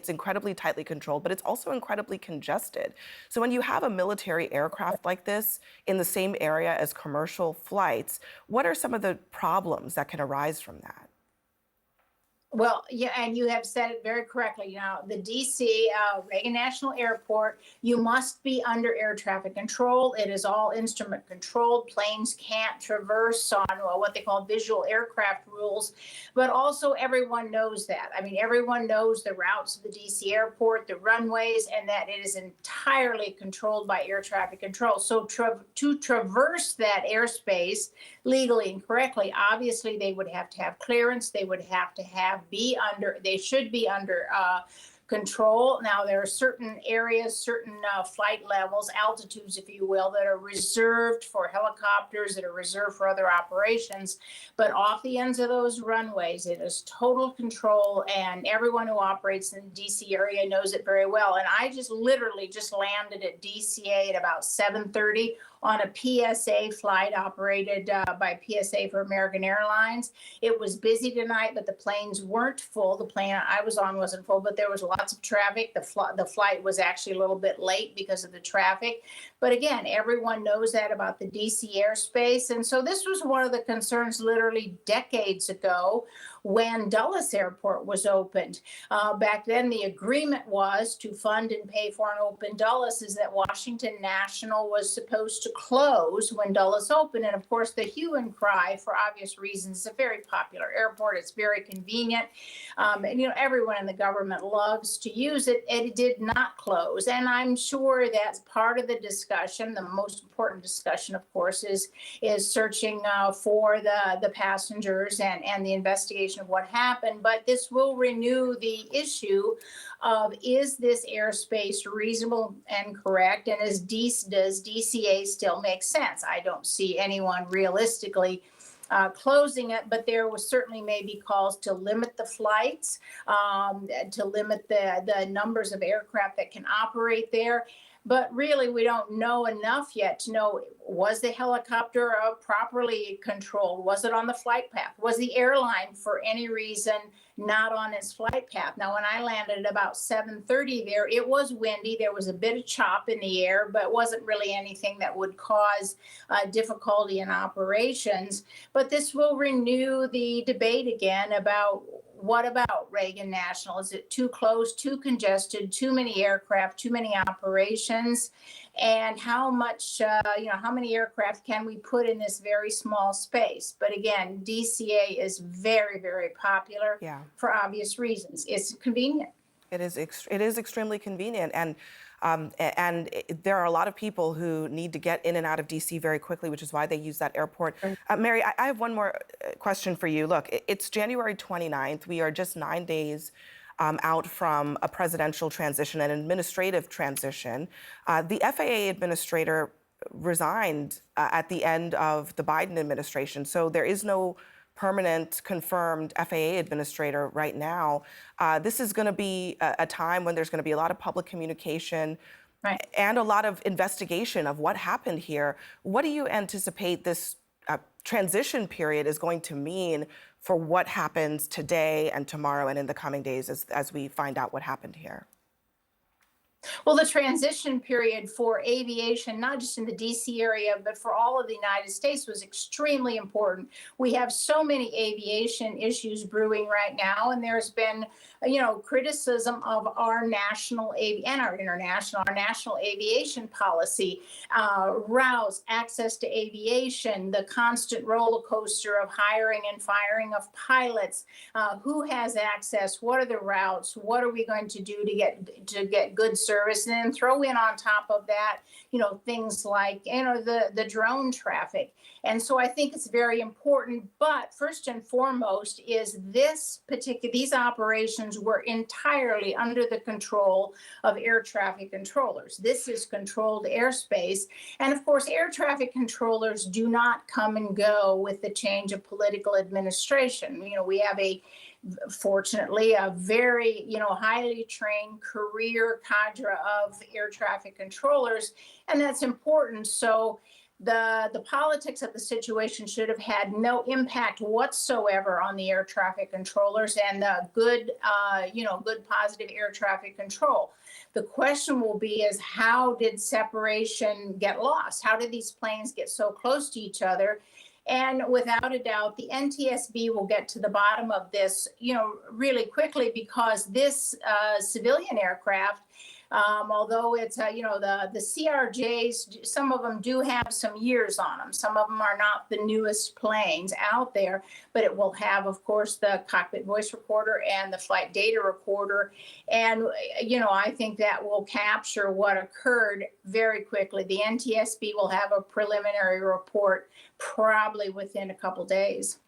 It's incredibly tightly controlled, but it's also incredibly congested. So when you have a military aircraft like this in the same area as commercial flights, what are some of the problems that can arise from that? Well, yeah, and you have said it very correctly. The DC Reagan National Airport, you must be under air traffic control. It is all instrument controlled. Planes can't traverse on what they call visual aircraft rules. But also, everyone knows that. I mean, everyone knows the routes of the DC airport, the runways, and that it is entirely controlled by air traffic control. So, to traverse that airspace legally and correctly, obviously, they would have to have clearance. They would have to they should be under control. Now, there are certain areas, certain flight levels, altitudes, if you will, that are reserved for helicopters, that are reserved for other operations. But off the ends of those runways, it is total control, and everyone who operates in the DC area knows it very well. And I just literally just landed at DCA at about 7:30 on a PSA flight operated by PSA for American Airlines. It was busy tonight, but the planes weren't full. The plane I was on wasn't full, but there was lots of traffic. The flight was actually a little bit late because of the traffic. But again, everyone knows that about the DC airspace. And so this was one of the concerns literally decades ago when Dulles Airport was opened. Back then, the agreement was to fund and pay for an open Dulles, is that Washington National was supposed to close when Dulles opened. And of course, the hue and cry, for obvious reasons, it's a very popular airport. It's very convenient. And everyone in the government loves to use it. And it did not close. And I'm sure that's part of the discussion. The most important discussion, of course, is searching for the passengers and the investigation of what happened. But this will renew the issue of, is this airspace reasonable and correct? And does DCA still make sense? I don't see anyone realistically closing it, but there was certainly maybe calls to limit the flights, to limit the numbers of aircraft that can operate there. But really, we don't know enough yet to know, was the helicopter properly controlled? Was it on the flight path? Was the airline, for any reason, not on its flight path? Now, when I landed at about 7:30 there, it was windy. There was a bit of chop in the air, but it wasn't really anything that would cause difficulty in operations. But this will renew the debate again about, what about Reagan National? Is it too close, too congested, too many aircraft, too many operations? And how much, how many aircraft can we put in this very small space? But again, DCA is very, very popular for obvious reasons. It's convenient. It is extremely convenient. And there are a lot of people who need to get in and out of DC very quickly, which is why they use that airport. Mary, I have one more question for you. Look, it's January 29th. We are just 9 days out from a presidential transition, an administrative transition. The FAA administrator resigned at the end of the Biden administration, so there is no permanent confirmed FAA administrator right now. This is going to be a time when there's going to be a lot of public communication and a lot of investigation of what happened here. What do you anticipate this transition period is going to mean for what happens today and tomorrow and in the coming days as we find out what happened here? Well, the transition period for aviation, not just in the DC area, but for all of the United States, was extremely important. We have so many aviation issues brewing right now, and there's been, criticism of our national and our national aviation policy, routes, access to aviation, the constant roller coaster of hiring and firing of pilots, who has access, what are the routes, what are we going to do to get good service, and then throw in on top of that, things like, the drone traffic. And so I think it's very important. But first and foremost is these operations were entirely under the control of air traffic controllers. This is controlled airspace. And of course, air traffic controllers do not come and go with the change of political administration. We have fortunately, a very, highly trained career cadre of air traffic controllers, and that's important. So the politics of the situation should have had no impact whatsoever on the air traffic controllers and the good, good positive air traffic control. The question will be is how did separation get lost? How did these planes get so close to each other? And without a doubt, the NTSB will get to the bottom of this, really quickly, because this civilian aircraft, although it's, the CRJs, some of them do have some years on them. Some of them are not the newest planes out there, but it will have, of course, the cockpit voice recorder and the flight data recorder. And, I think that will capture what occurred very quickly. The NTSB will have a preliminary report probably within a couple days.